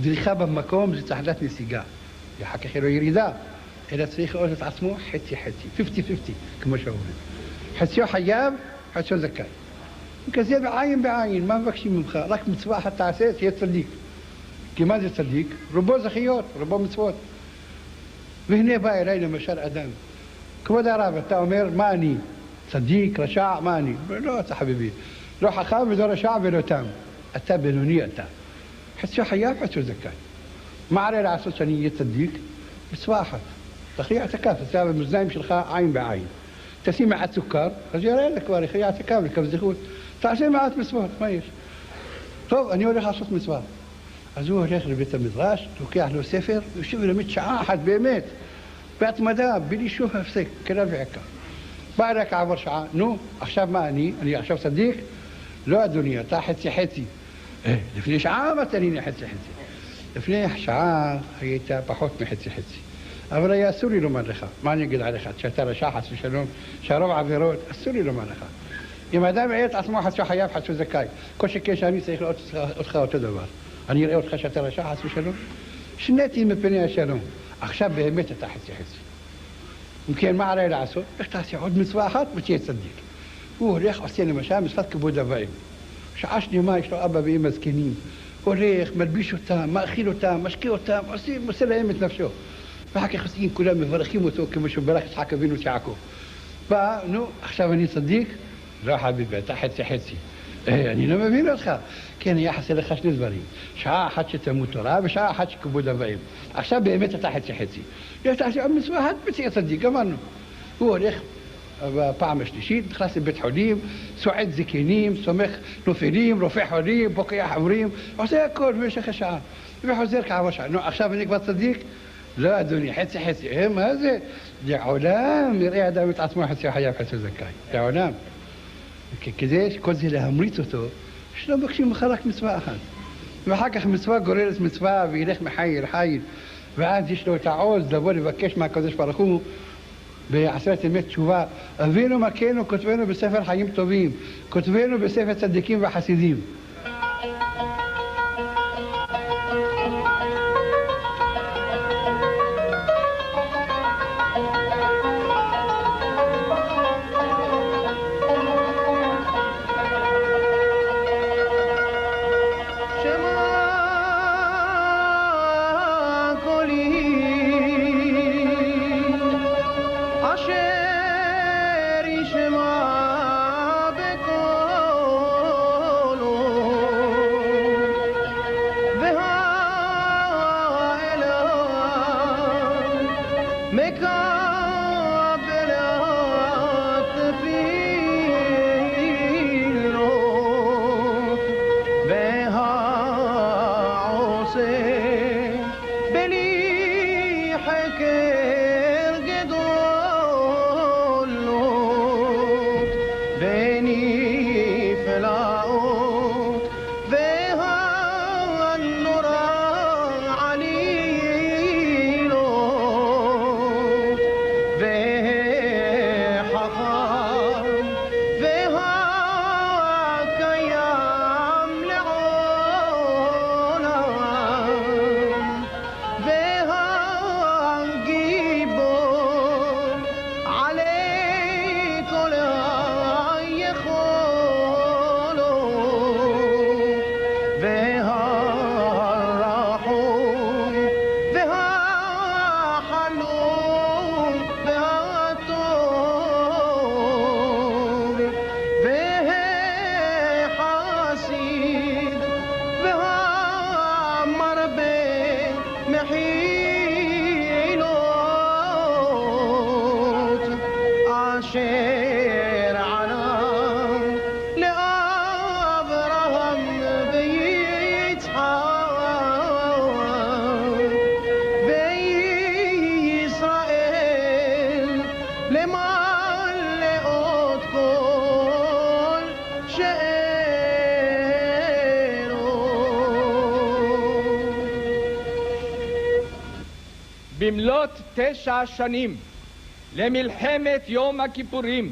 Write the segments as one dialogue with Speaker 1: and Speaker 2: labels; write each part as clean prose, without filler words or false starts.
Speaker 1: דריכה במקום זה צעדת נסיגה. אחר כך לא ירידה, אלא צריך לראות את עצמו חצי-חצי, 50-50, כמו שאומרים. חציו חייב, חציו זכאי. כזה בעין, מה מבקשים ממך? רק מצווה אחת תעשה, תהיה צדיק. כי מה זה צדיק? רובו זכיות, רובו מצוות. והנה בא אליי למשל אדם. כבוד הרב, אתה אומר, מה אני? צדיק, רשע, מה אני? לא, אתה חביבי. לא חכם ולא רשע ולא תם. אתה בינוני אתה. חציו חייב, חציו זכאי. מה עלי לעשות שאני אהיה צדיק? מצווה אחת. תכריע את הכף, תעשה במאזניים שלך עין בעין. תשים מעט סוכר, אז יראה לך כבר, יכריע את הכף, לכף זכות. תעשה מעט מצוות, מה יש? טוב, אני הולך לעשות מצווה. אז הוא הולך לבית המדרש, לוקח לו ספר, יושב ולמד שעה אחת באמת, בהתמדה, בלי שום הפסק, כלל ועיקר. בא אליי כעבור שעה, נו, עכשיו מה אני? אני עכשיו צדיק? לא אדוני, אתה חצי-חצי. לפני שעה אמרת לי חצי-חצי. לפני שעה היית פחות מחצי-חצי. אבל היה אסור לי לומר לך, מה אני אגיד עליך? שאתה רשע חס ושלום, שהרוב עבירות, אסור לי לומר לך. אם האדם יראה את עצמו חצו חייב, חצו זכאי, כל שכן שאני צריך לראות אותך אותו דבר. אני אראה אותך שאתה רשע חס ושלום? שניתי מפני השלום. עכשיו באמת אתה חצי-חצי. אם כן, מה עליי לעשות? איך תעשה עוד מצווה אחת ותהיה צדיק. הוא הולך, עושה למשל מצוות כיבוד אב ואם. שעה שלמה יש לו אבא ואמא זקנים. הולך, מלביש אותם, מאכיל אותם, משקיע אותם, עושה להם את נפשו. ואחר כך עושים, כולם מברכים אותו כמו שהוא ברך יצחק אבינו את יעקב. בא, נו, עכשיו אני צדיק? לא חביבי, אתה חצי-חצי. אני לא מבין אותך. כן, היה חסר לך שני דברים. שעה אחת שתלמוד תורה ושעה אחת שכיבוד אב ואם. עכשיו באמת אתה חצי-חצי. יש תעשה עוד מצווה אחת ותהיה צדיק, גמרנו. הוא הולך בפעם השלישית, נכנס לבית חולים, סועד זקנים, סומך נופלים, רופא חולים, פוקח עוברים, עושה הכל במשך השעה. וחוזר כעבור שעה. נו, עכשיו אני כבר צדיק? לא, אדוני, חצי-חצי. מה זה? זה עולם, יראה אדם את עצמו חצי חייב, חצי זכאי. זה עולם. כדי שכל זה להמריץ אותו, שלא מבקשים ממך רק מצווה אחת. ואחר כך מצווה גוררת מצווה, וילך מחיל לחיל, ואז יש לו את העוז לבוא לבקש מהקדוש ברוך הוא בעשרת ימי תשובה. אבינו מלכנו כותבנו בספר חיים טובים, כותבנו בספר צדיקים וחסידים.
Speaker 2: במלאת 9 שנים למלחמת יום הכיפורים,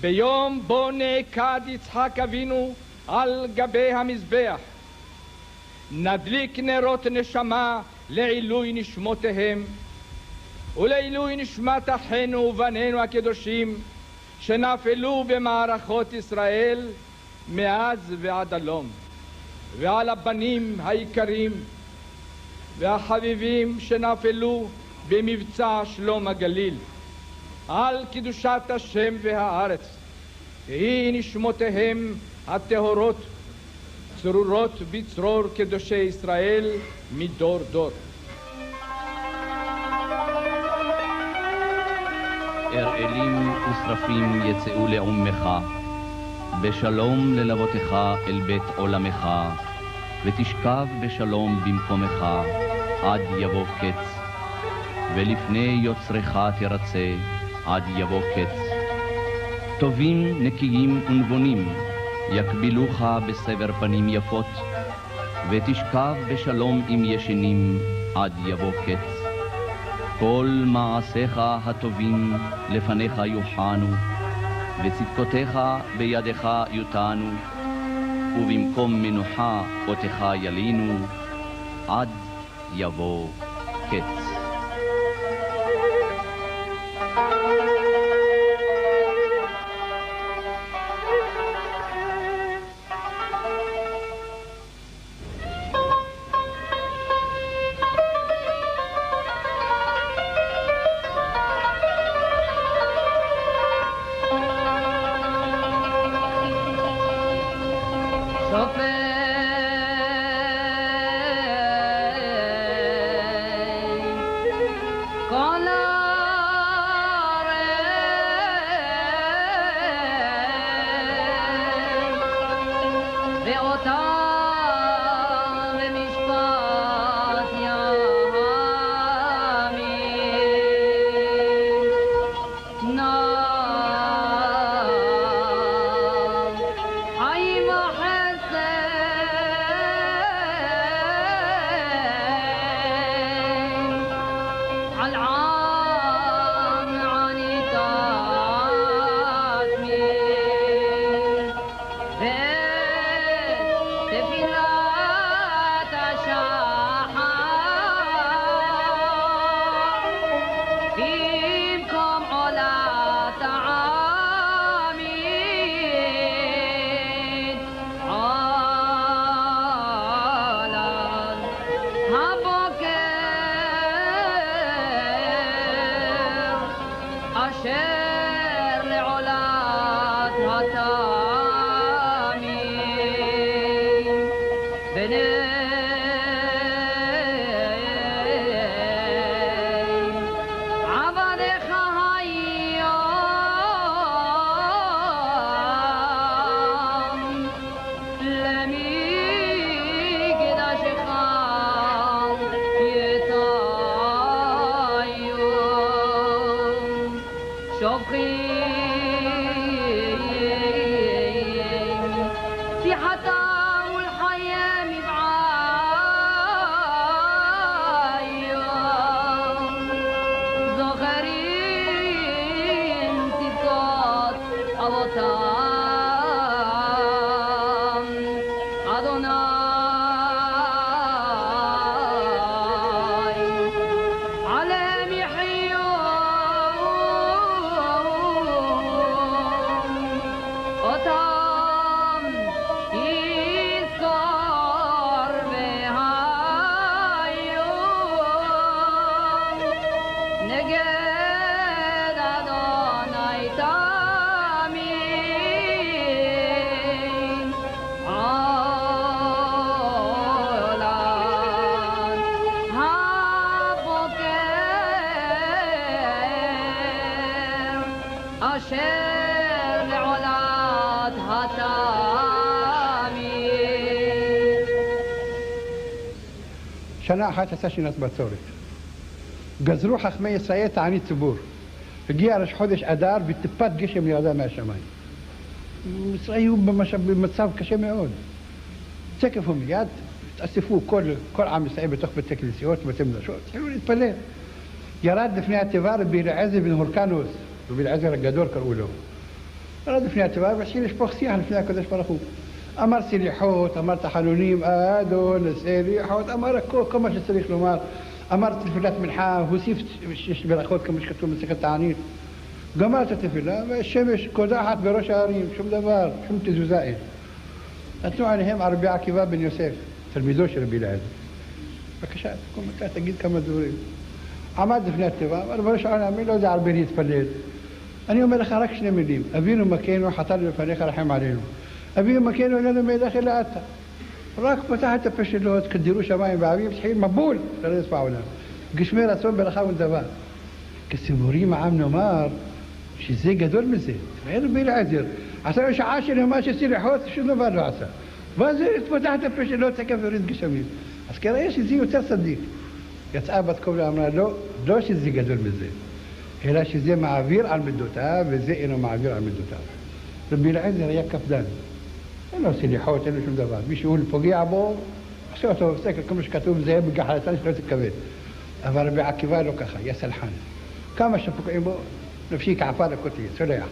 Speaker 2: ביום בו נעקד יצחק אבינו על גבי המזבח, נדליק נרות נשמה לעילוי נשמותיהם ולעילוי נשמת אחינו ובנינו הקדושים שנפלו במערכות ישראל מאז ועד הלום, ועל הבנים היקרים והחביבים שנפלו במבצע שלום הגליל, על קדושת השם והארץ. תהי נשמותיהם הטהורות צרורות בצרור קדושי ישראל מדור דור.
Speaker 3: אראלים ושרפים יצאו לעומך, בשלום ללבותיך אל בית עולמך, ותשכב בשלום במקומך עד יבוא קץ, ולפני יוצרך תרצה עד יבוא קץ. טובים, נקיים ונבונים יקבילוך בסבר פנים יפות, ותשכב בשלום עם ישנים עד יבוא קץ. כל מעשיך הטובים לפניך יוחנו, וצדקותיך בידך יותנו, ובמקום מנוחה אותך ילינו עד יבוא קץ.
Speaker 1: שנה אחת עשה שנת בצורת. גזרו חכמי ישראל תענית ציבור. הגיע ראש חודש אדר וטיפת גשם ירדה מהשמיים. ישראל היו במצב קשה מאוד. תקף ומיד התאספו כל עם ישראל בתוך בתי כנסיות ובתי מדרשות, התחילו להתפלל. ירד לפני התיבה רבי אליעזר בן הורקנוס, רבי אליעזר הגדול קראו לו. ירד לפני התיבה והתחיל לשפוך שיח לפני הקדוש ברוך הוא. אמר סליחות, אמר תחנונים, אדון סליחות, אמר כל מה שצריך לומר, אמר תפילת מנחה, הוסיף 6 ברכות כמו שכתוב במסכת תענית, גמר את התפילה והשמש קודחת בראש ההרים, שום דבר, שום תזוזה אין. נתנו עליהם רבי עקיבא בן יוסף, תלמידו של רבי אליעזר. בבקשה, תקום אתה, תגיד כמה דברים. עמד לפני התיבה, אמר בראש העולם, אני לא יודע הרבה להתפלל. אני אומר לך רק 2 מילים, אבינו מכנו חטאנו לפניך רחם עלינו. אבינו מכנו איננו מאידך אלא אתה. רק פתח את הפה שלו, כדירו שמיים ואביב, התחיל מבול לרדת בעולם. גשמי רצון ברכה ודבר. כסיפורים העם נאמר שזה גדול מזה. ואין רבי אליעזר. עשה לו שעה של ממש סליחות, שום דבר לא עשה. ואז פתח את הפה שלו, תקף והוריד גשמים. אז כנראה שזה יותר צדיק. יצאה בת קול ואמרה, לא שזה גדול מזה, אלא שזה מעביר על מידותיו, וזה אינו מעביר על מידותיו. רבי אליעזר היה קפדן. אין לו סליחות, אין לו שום דבר. מישהו פוגע בו, עושה אותו בסקר, כמו שכתוב, זה בגחלתן שלא תתכבד. אבל רבי עקיבא לא ככה, היה סלחן. כמה שפוגעים בו, נפשי כעפה לקוטי, סולח.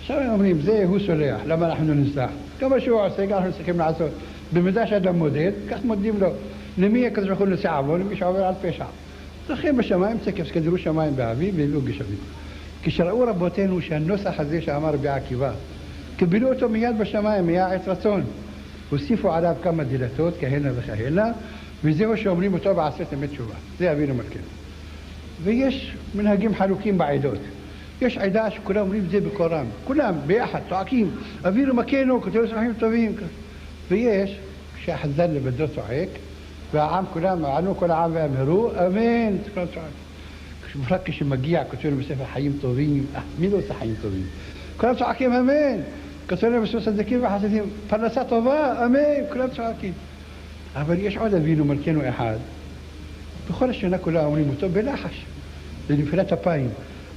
Speaker 1: עכשיו הם אומרים, זה הוא סולח, למה אנחנו נסלח? כמה שהוא עושה, אנחנו צריכים לעשות. במידה שאדם מודד, כך מודדים לו. למי הקדוש ברוך הוא נושא עוון, למי שעובר על פשע. זוכים בשמיים, צקף, כדרו שמיים באביב, והביאו גשמים. כשראו רבותינו שהנוסח הזה שאמר רבי עקיבא, קיבלו אותו מיד בשמיים, היה עת רצון. הוסיפו עליו כמה דלתות, כהנה וכהנה, וזהו שאומרים אותו בעשרת ימי תשובה. זה אבינו מלכנו. ויש מנהגים חלוקים בעדות. יש עדה שכולם אומרים את זה בקורם. כולם ביחד, צועקים, אבינו מכנו, כתוב סמכים טובים. ויש, כשהחזן לבדו צועק, והעם כולם, ענו כל העם ואמרו, אמן, כולם צועקים. רק כשמגיע, כתוב בספר חיים טובים, מי לא עושה חיים טובים? כולם צועקים אמן, כתוב בספר צדיקים וחסידים, פרנסה טובה, אמן, כולם צועקים. אבל יש עוד אבינו מלכנו אחד, בכל השנה כולה אומרים אותו בלחש, לנפילת אפיים.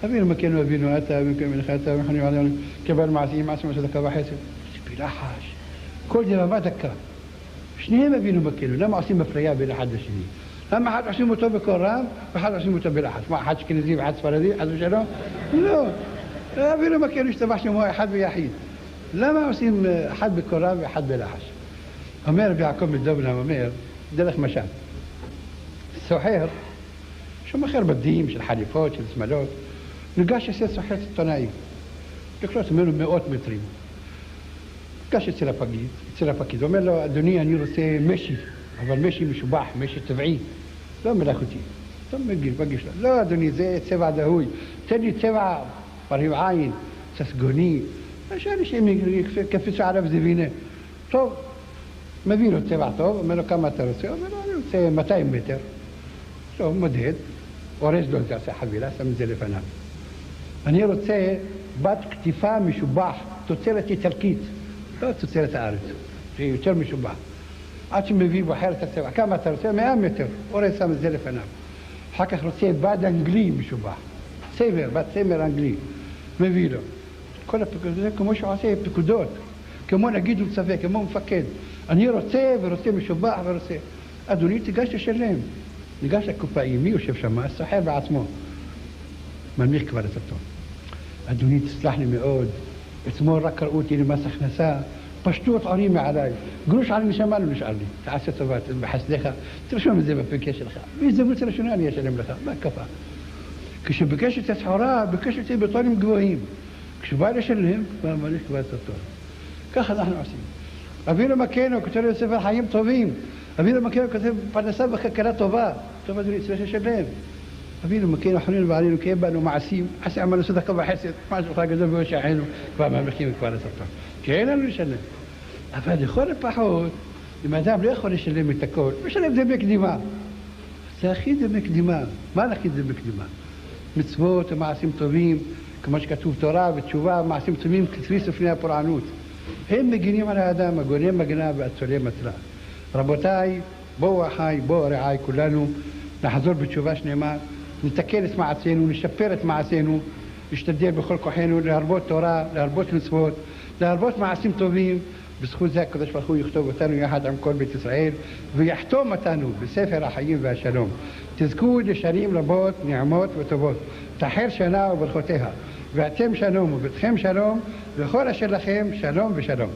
Speaker 1: אבינו מכנו אבינו אתה, אבינו מלך אתה, ומחנים עלינו, קבל מעשים, מעשים וצדקה וחסד. זה בלחש. כל דממה דקה. שניהם אבינו מכנו, למה עושים אפליה בין אחד לשני? למה אחד עושים אותו בקול רם, ואחד עושים אותו בלחש? מה, אחד אשכנזי ואחד ספרדי, חס ושלום? לא. אבינו מכנו השתבח שמו אחד ויחיד. למה עושים אחד בקול רם ואחד בלחש? אומר רבי יעקב בן דובנא, אומר, דרך משל. סוחר, שמוכר בדים של חליפות, של שמלות, ניגש אצל סוחר סיטונאי, לקנות ממנו 100 מטרים. ניגש אצל הפקיד, אומר לו, אדוני, אני רוצה משי, אבל משי משובח, משי טבעי, לא מלאכותי. טוב, מגיש לו, לא אדוני, זה צבע דהוי, תן לי צבע מרהיב עין, ססגוני, שאנשים קפצו עליו זבינה. טוב, מביא לו צבע טוב, אומר לו, כמה אתה רוצה? אומר לו, אני רוצה 200 מטר. טוב, מודד, אורז לו את זה, עושה חבילה, שם את זה לפניו. אני רוצה בת קטיפה משובח, תוצרת איטלקית, לא תוצרת הארץ, שהיא יותר משובח. עד שמביא בוחר את הצבע, כמה אתה רוצה? 100 מטר, אורז שם את זה לפניו. אחר כך רוצה בד אנגלי משובח, בת צמר אנגלי, מביא לו. כל הפיקוד, זה כמו שהוא עושה פיקודות, כמו נגיד הוא צווה, כמו מפקד. אני רוצה ורוצה משובח ורוצה. אדוני, תיגש לשלם. ניגש לקופאי, מי יושב שם? הסוחר בעצמו. מנמיך כבר את הטון. אדוני, תסלח לי מאוד, אתמול רק קראו אותי למס הכנסה, פשטו את עורי מעליי, גרוש על נשמה לא נשאר לי, תעשה טובה, בחסדך, תרשום את זה בפנקס שלך, בהזדמנות ראשונה אני אשלם לך, מה כפה? כשביקש את הסחורה, ביקש אותי בטונים גבוהים, כשבא לשלם, כבר מנמיך כבר את הטון. ככה אנחנו עושים. אבינו מכנו, כתוב בספר חיים טובים, אבינו מכנו כתוב פרנסה וכלכלה טובה, טוב אדוני, צריך לשלם. אבינו מכנו חנין ועלינו, כי באנו מעשים, עשה עמנו צדקה וחסד, מה שלך גדול בושיענו, כבר ממליכים כבר את הטון. כי אין לנו לשלם. אבל לכל הפחות, אם האדם לא יכול לשלם את הכל, משלם זה בקדימה. זה הכי זה בקדימה. מה להכי זה בקדימה? מצוות ומעשים טובים, כמו שכתוב תורה ותשובה, מעשים טובים כתבי ספני הפורענות. הם מגינים על האדם, הגונן מגנה והצולה מטרה. רבותיי, בואו אחי, בואו רעי כולנו, נחזור בתשובה שלמה, נתקן את מעשינו, נשפר את מעשינו, נשתדל בכל כוחנו להרבות תורה, להרבות מצוות, להרבות מעשים טובים. בזכות זה הקדוש ברוך הוא יכתוב אותנו יחד עם כל בית ישראל ויחתום אותנו בספר החיים והשלום. תזכו לשנים רבות, נעמות וטובות. תחל שנה וברכותיה. ואתם שלום וביתכם שלום, וכל אשר לכם שלום ושלום.